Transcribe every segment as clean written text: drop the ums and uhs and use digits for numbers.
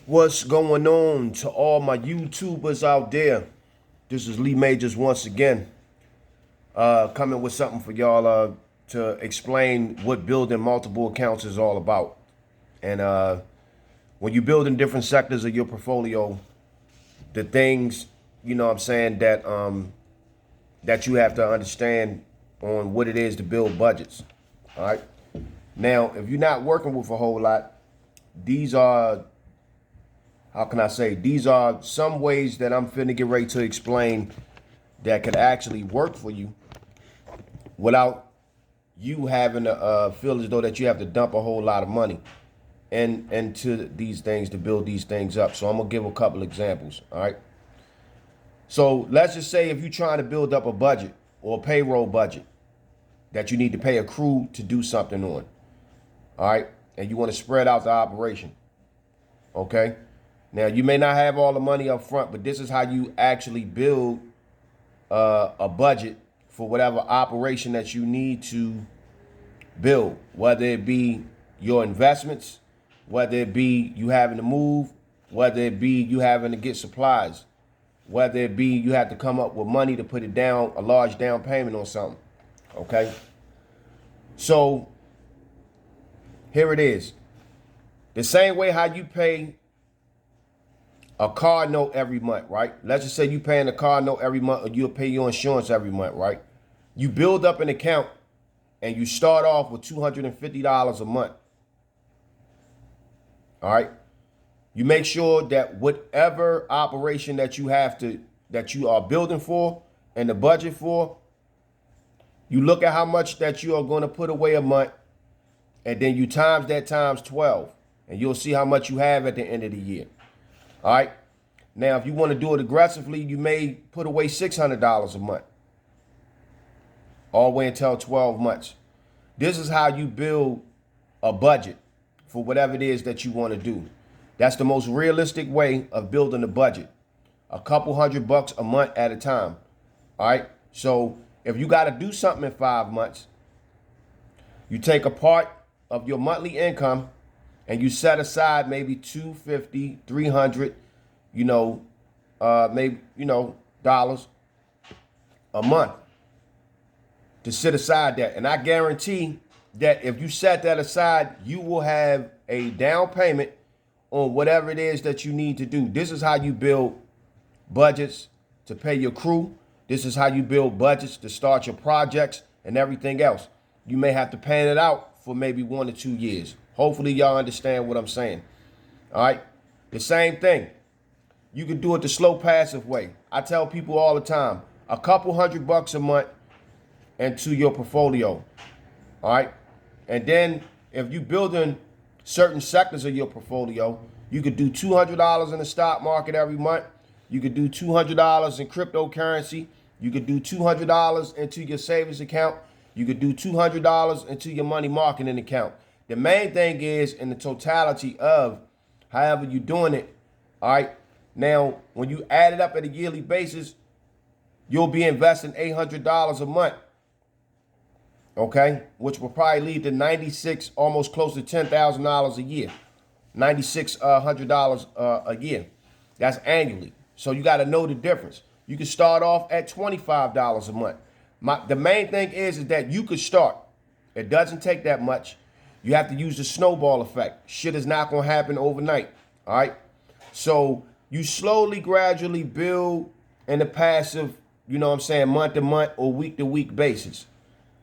What's going on to all my YouTubers out there? This is Lee Majors once again, coming with something for y'all to explain what building multiple accounts is all about. And when you build in different sectors of your portfolio, the things what I'm saying that you have to understand on what it is to build budgets. All right. Now, if you're not working with a whole lot, these are how can I say? These are some ways that I'm finna get ready to explain that could actually work for you without you having to feel as though that you have to dump a whole lot of money into these things to build these things up. So I'm gonna give a couple examples. All right. So let's just say if you're trying to build up a budget or a payroll budget that you need to pay a crew to do something on. All right. And you want to spread out the operation. Okay. Now, you may not have all the money up front, but this is how you actually build a budget for whatever operation that you need to build, whether it be your investments, whether it be you having to move, whether it be you having to get supplies, whether it be you have to come up with money to put it down, a large down payment on something. Okay? So, here it is. The same way how you pay a car note every month, right? Let's just say you paying a car note every month, or you'll pay your insurance every month, right? You build up an account and you start off with $250 a month. All right. You make sure that whatever operation that you are building for and the budget for, you look at how much that you are going to put away a month, and then you times that times 12, and you'll see how much you have at the end of the year. All right. Now, if you want to do it aggressively, you may put away $600 a month, all the way until 12 months. This is how you build a budget for whatever it is that you want to do. That's the most realistic way of building a budget. A couple $100 a month at a time. All right. So if you got to do something in 5 months, you take a part of your monthly income and you set aside maybe $250, $300, maybe, dollars a month to set aside that. And I guarantee that if you set that aside, you will have a down payment on whatever it is that you need to do. This is how you build budgets to pay your crew. This is how you build budgets to start your projects and everything else. You may have to pan it out for maybe 1 to 2 years. Hopefully y'all understand what I'm saying. All right. The same thing. You can do it the slow passive way. I tell people all the time, a couple $100 a month into your portfolio. All right. And then if you building certain sectors of your portfolio, you could do $200 in the stock market every month. You could do $200 in cryptocurrency. You could do $200 into your savings account. You could do $200 into your money marketing account. The main thing is in the totality of however you're doing it. All right. Now, when you add it up at a yearly basis, you'll be investing $800 a month. Okay. Which will probably lead to 96, almost close to $10,000 a year. $9,600 a year. That's annually. So you got to know the difference. You can start off at $25 a month. The main thing is that you could start. It doesn't take that much. You have to use the snowball effect. Shit is not going to happen overnight. All right. So you slowly, gradually build in the passive, month to month or week to week basis.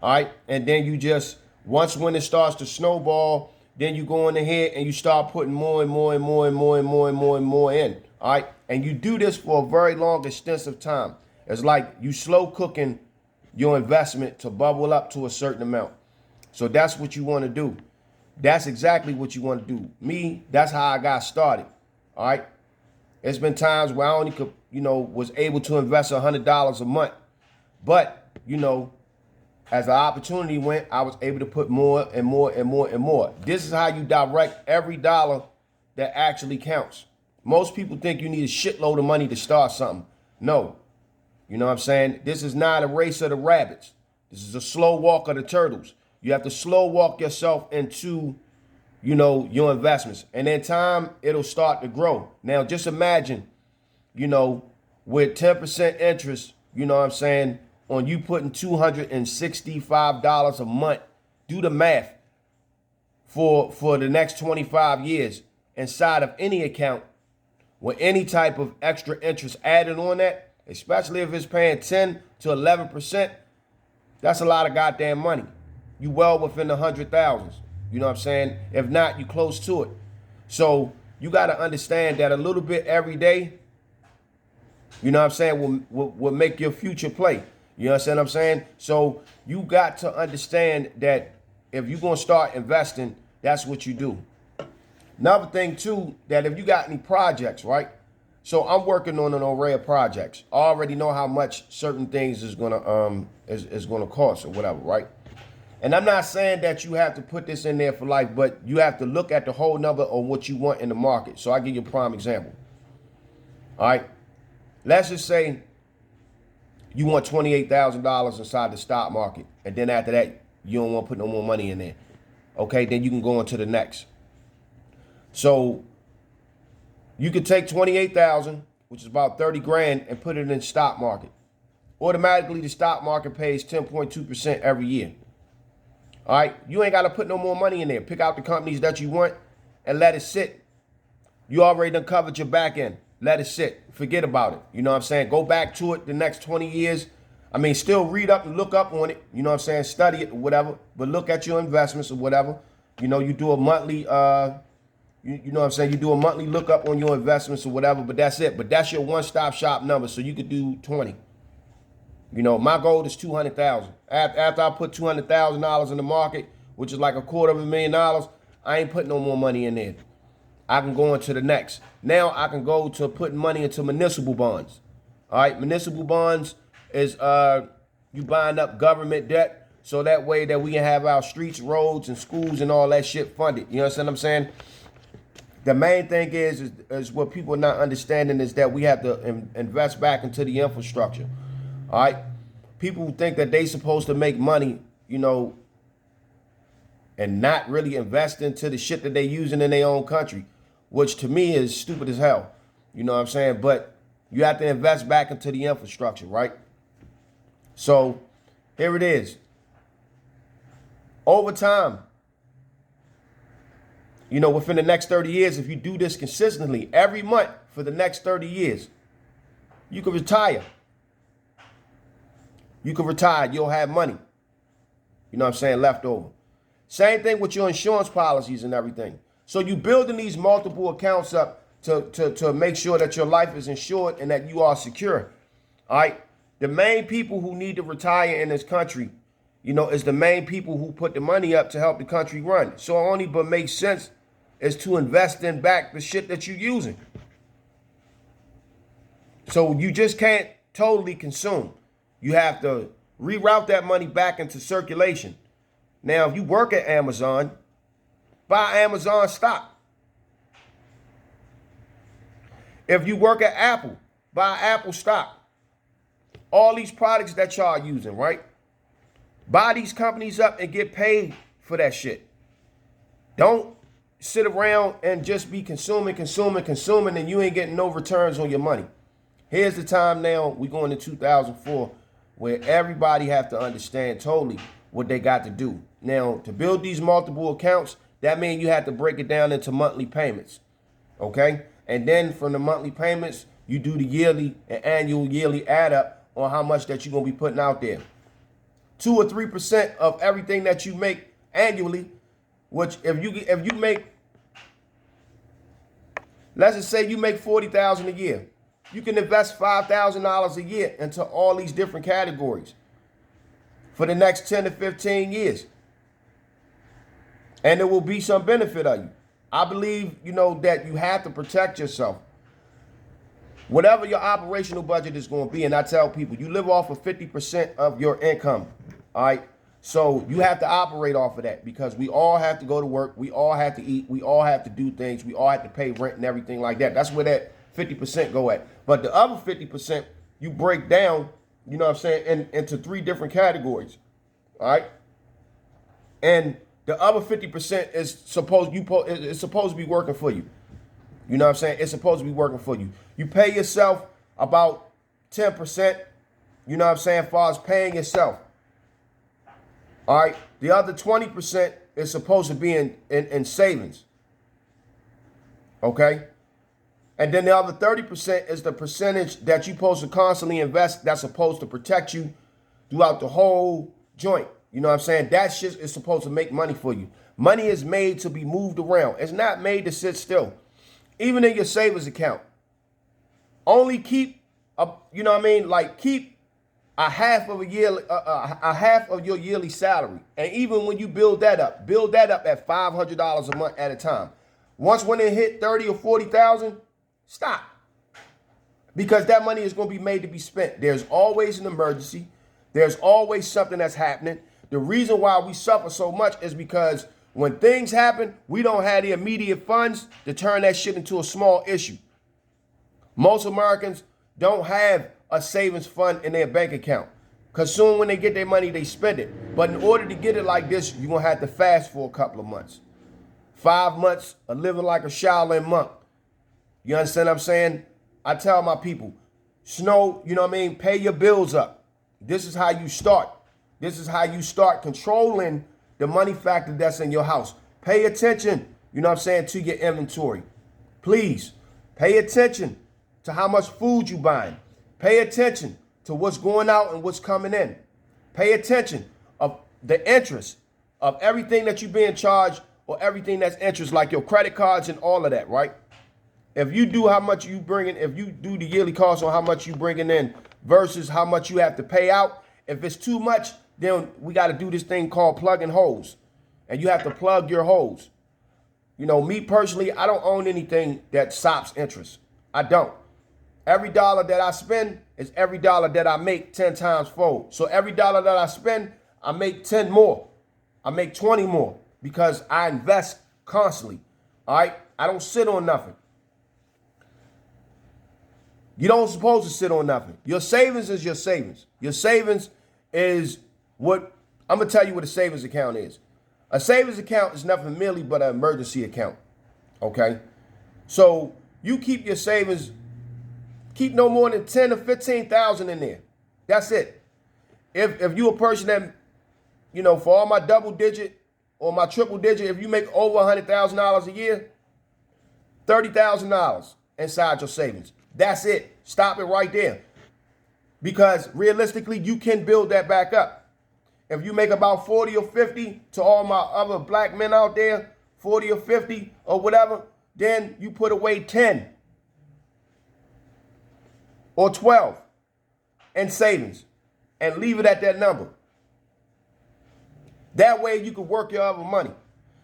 All right. And then you just, once when it starts to snowball, then you go in ahead and you start putting more and more and more and more and more and more and more in. All right. And you do this for a very long, extensive time. It's like you slow cooking your investment to bubble up to a certain amount. So that's what you want to do. That's exactly what you want to do. Me, that's how I got started. All right. It's been times where I only could, was able to invest $100 a month. But, as the opportunity went, I was able to put more and more and more and more. This is how you direct every dollar that actually counts. Most people think you need a shitload of money to start something. No. You know what I'm saying? This is not a race of the rabbits. This is a slow walk of the turtles. You have to slow walk yourself into your investments. And in time, it'll start to grow. Now, just imagine, with 10% interest, on you putting $265 a month, do the math, for the next 25 years inside of any account with any type of extra interest added on that, especially if it's paying 10 to 11%, that's a lot of goddamn money. You well within the 100,000s. You know what I'm saying? If not, you close to it. So you got to understand that a little bit every day, will make your future play. You understand what I'm saying? So you got to understand that if you're going to start investing, that's what you do. Another thing too, that if you got any projects, right? So I'm working on an array of projects. I already know how much certain things is gonna is gonna cost or whatever, right? And I'm not saying that you have to put this in there for life, but you have to look at the whole number of what you want in the market. So I'll give you a prime example. All right. Let's just say you want $28,000 inside the stock market. And then after that, you don't want to put no more money in there. Okay, then you can go on to the next. So you could take 28,000, which is about 30 grand, and put it in the stock market. Automatically, the stock market pays 10.2% every year. All right, you ain't got to put no more money in there. Pick out the companies that you want and let it sit. You already done covered your back end. Let it sit. Forget about it. You know what I'm saying? Go back to it the next 20 years. I mean, still read up and look up on it. You know what I'm saying? Study it or whatever. But look at your investments or whatever. You do a monthly, you know what I'm saying? You do a monthly lookup on your investments or whatever. But that's it. But that's your one-stop shop number. So you could do 20. My goal is 200,000. After I put $200,000 in the market, which is like $250,000, I ain't putting no more money in there. I can go into the next. Now I can go to putting money into municipal bonds. All right, municipal bonds is you buying up government debt so that way that we can have our streets, roads, and schools and all that shit funded. You understand what I'm saying? The main thing is what people are not understanding is that we have to invest back into the infrastructure. All right, people think that they supposed to make money, and not really invest into the shit that they using in their own country, which to me is stupid as hell. You know what I'm saying? But you have to invest back into the infrastructure, right? So here it is. Over time, within the next 30 years, if you do this consistently every month for the next 30 years, you can retire. You can retire. You'll have money. You know what I'm saying? Left over. Same thing with your insurance policies and everything. So you building these multiple accounts up to make sure that your life is insured and that you are secure. All right. The main people who need to retire in this country, is the main people who put the money up to help the country run. So only but makes sense is to invest in back the shit that you're using. So you just can't totally consume. You have to reroute that money back into circulation. Now, if you work at Amazon, buy Amazon stock. If you work at Apple, buy Apple stock. All these products that y'all using, right? Buy these companies up and get paid for that shit. Don't sit around and just be consuming, and you ain't getting no returns on your money. Here's the time now, we going to 2004, where everybody have to understand totally what they got to do. Now, to build these multiple accounts, that means you have to break it down into monthly payments, okay? And then from the monthly payments, you do the yearly and annual yearly add up on how much that you're going to be putting out there. 2 or 3% of everything that you make annually, which if you make, let's just say you make $40,000 a year, you can invest $5,000 a year into all these different categories for the next 10 to 15 years. And there will be some benefit of you. I believe, that you have to protect yourself. Whatever your operational budget is going to be, and I tell people, you live off of 50% of your income, all right? So you have to operate off of that because we all have to go to work. We all have to eat. We all have to do things. We all have to pay rent and everything like that. That's where that 50% go at. But the other 50%, you break down, into 3 different categories, all right? And The other 50% is it's supposed to be working for you. You know what I'm saying? It's supposed to be working for you. You pay yourself about 10%, you know what I'm saying, as far as paying yourself. All right. The other 20% is supposed to be in savings. Okay. And then the other 30% is the percentage that you're supposed to constantly invest that's supposed to protect you throughout the whole joint. You know what I'm saying? That shit is supposed to make money for you. Money is made to be moved around. It's not made to sit still. Even in your savings account. Only keep, you know what I mean? Like keep a half of your yearly salary. And even when you build that up at $500 a month at a time. Once when it hit 30 or 40,000, stop. Because that money is going to be made to be spent. There's always an emergency. There's always something that's happening. The reason why we suffer so much is because when things happen, we don't have the immediate funds to turn that shit into a small issue. Most Americans don't have a savings fund in their bank account. Because soon when they get their money, they spend it. But in order to get it like this, you're going to have to fast for a couple of months. 5 months of living like a Shaolin monk. You understand what I'm saying? I tell my people, you know what I mean? Pay your bills up. This is how you start. This is how you start controlling the money factor that's in your house. Pay attention, you know what I'm saying, to your inventory. Please, pay attention to how much food you buying. Pay attention to what's going out and what's coming in. Pay attention of the interest of everything that you're being charged or everything that's interest, like your credit cards and all of that, right? If you do how much you bring in, if you do the yearly cost on how much you bringing in versus how much you have to pay out, if it's too much, then we got to do this thing called plugging holes. And you have to plug your holes. You know, me personally, I don't own anything that stops interest. I don't. Every dollar that I spend is every dollar that I make 10 times fold. So every dollar that I spend, I make 10 more. I make 20 more because I invest constantly. All right? I don't sit on nothing. You don't supposed to sit on nothing. Your savings is your savings. Your savings is what, I'm going to tell you what a savings account is. A savings account is nothing merely but an emergency account. Okay? So you keep your savings, keep no more than 10 or 15,000 in there. That's it. If you're a person that, you know, for all my double digit or my triple digit, if you make over $100,000 a year, $30,000 inside your savings. That's it. Stop it right there. Because realistically, you can build that back up. If you make about 40 or 50, to all my other black men out there, 40 or 50 or whatever, then you put away 10 or 12 in savings and leave it at that number. That way you can work your other money.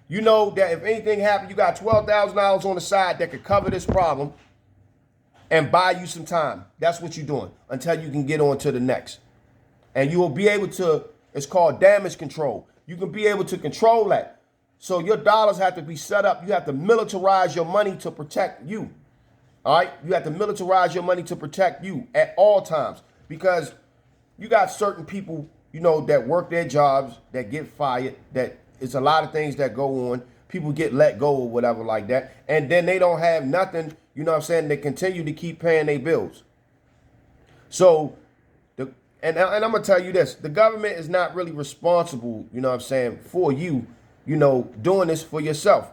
You know that if anything happens, you got $12,000 on the side that could cover this problem and buy you some time. That's what you're doing until you can get on to the next. And you will be able to, it's called damage control. You can be able to control that. So your dollars have to be set up. You have to militarize your money to protect you. All right? You have to militarize your money to protect you at all times. Because you got certain people, you know, that work their jobs, that get fired, that it's a lot of things that go on. People get let go or whatever like that. And then they don't have nothing, you know what I'm saying, they continue to keep paying their bills. So, and I'm going to tell you this, the government is not really responsible, you know what I'm saying, for you, you know, doing this for yourself.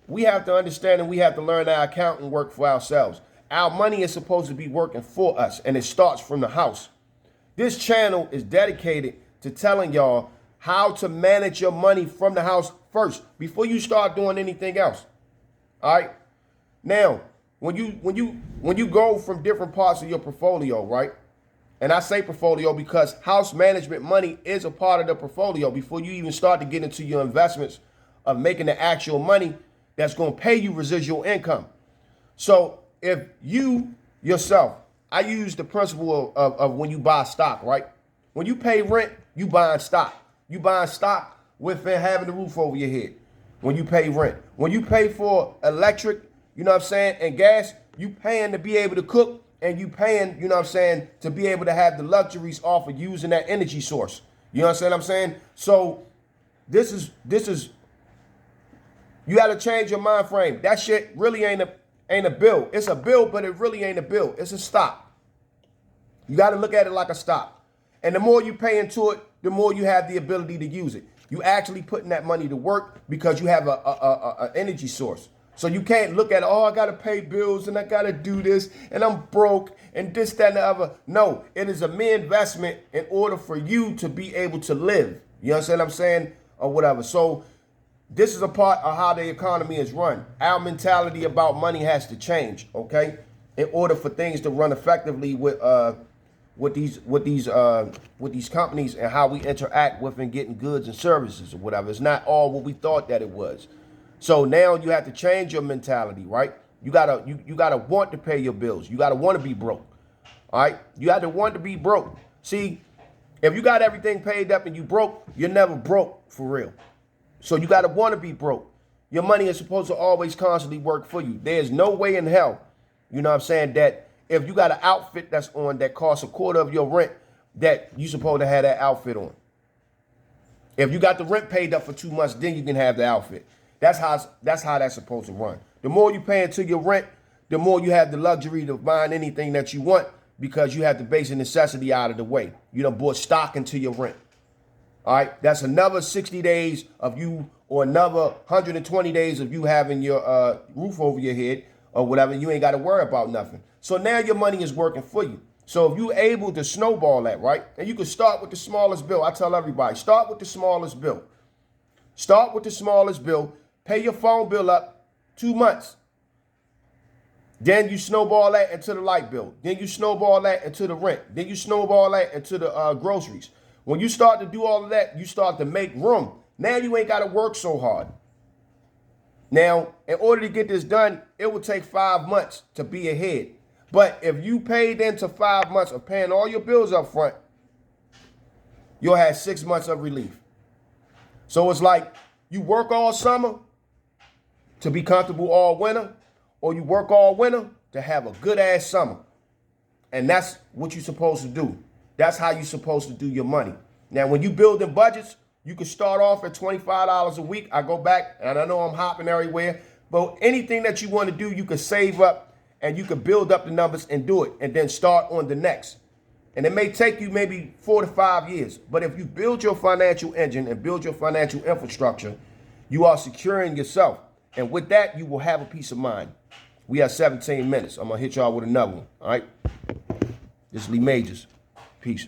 We have to understand and we have to learn our accounting work for ourselves. Our money is supposed to be working for us, and it starts from the house. This channel is dedicated to telling y'all how to manage your money from the house first before you start doing anything else. All right. Now, when you go from different parts of your portfolio, right? And I say portfolio because house management money is a part of the portfolio before you even start to get into your investments of making the actual money that's going to pay you residual income. So if you yourself, I use the principle of when you buy stock, right? When you pay rent, you buying stock. You buying stock with having the roof over your head when you pay rent. When you pay for electric, you know what I'm saying, and gas, you paying to be able to cook, and you paying, you know what I'm saying, to be able to have the luxuries off of using that energy source. You understand what I'm saying? So this is You got to change your mind frame. That shit really ain't a bill. It's a bill, but it really ain't a bill. It's a stock. You got to look at it like a stock. And the more you pay into it, the more you have the ability to use it. You actually putting that money to work because you have a energy source. So you can't look at, oh, I got to pay bills and I got to do this and I'm broke and this, that, and the other. No, it is a mere investment in order for you to be able to live. You understand what I'm saying? Or whatever. So this is a part of how the economy is run. Our mentality about money has to change, okay? In order for things to run effectively with these companies and how we interact with and getting goods and services or whatever. It's not all what we thought that it was. So now you have to change your mentality, right? You gotta want to pay your bills. You gotta want to be broke. All right? You got to want to be broke. See, if you got everything paid up and you broke, you're never broke for real. So you got to want to be broke. Your money is supposed to always constantly work for you. There's no way in hell, you know what I'm saying, that if you got an outfit that's on that costs a quarter of your rent, that you supposed to have that outfit on. If you got the rent paid up for 2 months, then you can have the outfit. That's how that's supposed to run. The more you pay into your rent, the more you have the luxury to buying anything that you want because you have the basic necessity out of the way. You done bought stock into your rent. All right, that's another 60 days of you or another 120 days of you having your roof over your head or whatever. You ain't got to worry about nothing. So now your money is working for you. So if you're able to snowball that, right, and you can start with the smallest bill. I tell everybody, start with the smallest bill. Start with the smallest bill. Pay your phone bill up 2 months. Then you snowball that into the light bill. Then you snowball that into the rent. Then you snowball that into the groceries. When you start to do all of that, you start to make room. Now you ain't got to work so hard. Now, in order to get this done, it will take 5 months to be ahead. But if you paid into 5 months of paying all your bills up front, you'll have 6 months of relief. So it's like you work all summer to be comfortable all winter, or you work all winter to have a good ass summer. And that's what you're supposed to do. That's how you're supposed to do your money. Now, when you building budgets, you can start off at $25 a week. I go back, and I know I'm hopping everywhere, but anything that you want to do, you can save up, and you can build up the numbers and do it, and then start on the next. And it may take you maybe 4 to 5 years, but if you build your financial engine and build your financial infrastructure, you are securing yourself. And with that, you will have a peace of mind. We have 17 minutes. I'm going to hit y'all with another one, all right? This is Lee Majors. Peace.